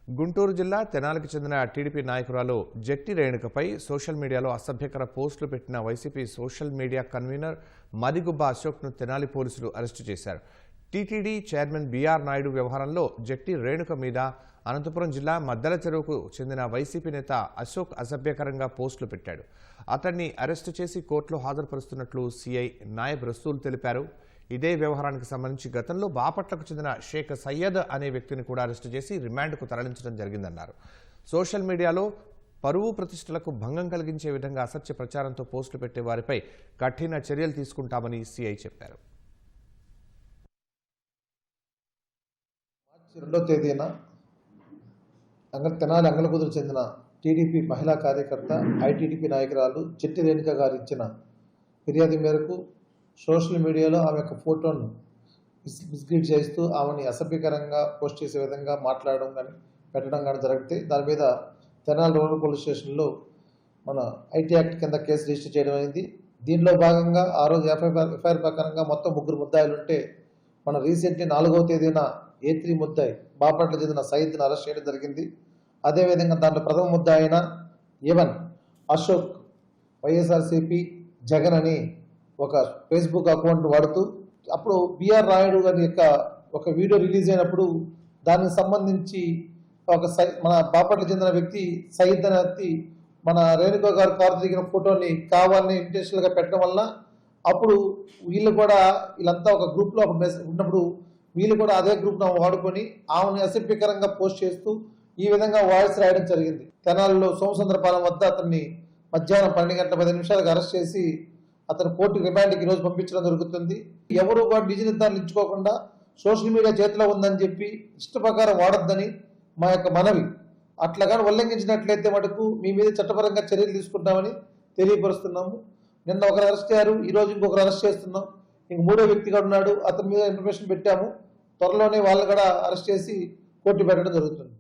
గుంటూరు జిల్లా తెనాలికి చెందిన టీడీపీ నాయకురాలు జట్టి రేణుకపై సోషల్ మీడియాలో అసభ్యకర పోస్టులు పెట్టిన YCP social media convener Madigubba అశోక్ను తెనాలి పోలీసులు అరెస్టు చేశారు. టీటీడీ చైర్మన్ బీఆర్ నాయుడు వ్యవహారంలో జట్టి రేణుక మీద అనంతపురం జిల్లా మద్దల చెరువుకు చెందిన వైసీపీ నేత అశోక్ అసభ్యకరంగా పోస్టులు పెట్టాడు. అతన్ని అరెస్టు చేసి కోర్టులో హాజరుపరుస్తున్నట్లు సీఐ నాయబ్ రసూల్ తెలిపారు. ఇదే వ్యవహారానికి సంబంధించి గతంలో బాపట్లకు చెందిన షేక్ సయ్యద్ అనే వ్యక్తిని కూడా అరెస్టు చేసి రిమాండ్కు తరలించడం జరిగిందన్నారు. సోషల్ మీడియాలో పరువు ప్రతిష్టలకు భంగం కలిగించే విధంగా అసత్య ప్రచారంతో పోస్టులు పెట్టే వారిపై కఠిన చర్యలు తీసుకుంటామని సీఐ చెప్పారు. మార్చి 2వ తేదీన తెనాలి అంగలకుదురు చెందిన టీడీపీ మహిళా కార్యకర్త ఐటీడీపీ నాయకురాలు జట్టి రేణుక గారు ఇచ్చిన ఫిర్యాదు మేరకు సోషల్ మీడియాలో ఆమె యొక్క ఫోటోను మిస్లీడ్ చేస్తూ ఆమెని అసభ్యకరంగా పోస్ట్ చేసే విధంగా మాట్లాడడం కానీ పెట్టడం కానీ జరిగితే దాని మీద తెనాలి రూరల్ పోలీస్ స్టేషన్లో మన ఐటీ యాక్ట్ కింద కేసు రిజిస్టర్ చేయడం అయింది. దీనిలో భాగంగా ఆ రోజు ఎఫ్ఐఆర్ ప్రకారంగా మొత్తం 3 ముద్దాయిలు ఉంటే మన రీసెంట్లీ 4వ తేదీన A3 ముద్దాయి బాపట్ల చెందిన సయీద్ను అరెస్ట్ చేయడం జరిగింది. అదేవిధంగా దాంట్లో ప్రథమ ముద్దాయి అయిన ఏవన్ అశోక్ వైఎస్ఆర్సీపీ జగన్ అని ఒక ఫేస్బుక్ అకౌంట్ వాడుతూ అప్పుడు బీఆర్ నాయుడు గారి యొక్క ఒక వీడియో రిలీజ్ అయినప్పుడు దానికి సంబంధించి మన బాపట్ల చెందిన వ్యక్తి సయీద్ అనే వ్యక్తి మన రేణుక గారు కారు దిగిన ఫోటోని కావాలని ఇంటెన్షనల్గా పెట్టడం వల్ల అప్పుడు వీళ్ళంతా ఒక గ్రూప్లో ఉన్నప్పుడు వీళ్ళు కూడా అదే గ్రూప్ను వాడుకొని ఆమెను అసభ్యకరంగా పోస్ట్ చేస్తూ ఈ విధంగా వాయిస్ రాయడం జరిగింది. తెనాలిలో సోమసుందరపాలెం వద్ద అతన్ని మధ్యాహ్నం 12:10 అరెస్ట్ చేసి అతను కోర్టు రిమాండ్కి ఈరోజు పంపించడం జరుగుతుంది. ఎవరు కూడా నిజ నిర్ధారణ ఇచ్చుకోకుండా సోషల్ మీడియా చేతిలో ఉందని చెప్పి ఇష్ట ప్రకారం వాడొద్దని మా యొక్క మనవి. అట్లాగాని ఉల్లంఘించినట్లయితే మటుకు మీ మీద చట్టపరంగా చర్యలు తీసుకుంటామని తెలియపరుస్తున్నాము. నిన్న ఒకరు అరెస్ట్ అయ్యారు, ఈరోజు ఇంకొకరు అరెస్ట్ చేస్తున్నాం. ఇంక 3వ వ్యక్తి కూడా ఉన్నాడు, అతని మీద ఇన్ఫర్మేషన్ పెట్టాము. త్వరలోనే వాళ్ళు కూడా అరెస్ట్ చేసి కోర్టు పెట్టడం జరుగుతుంది.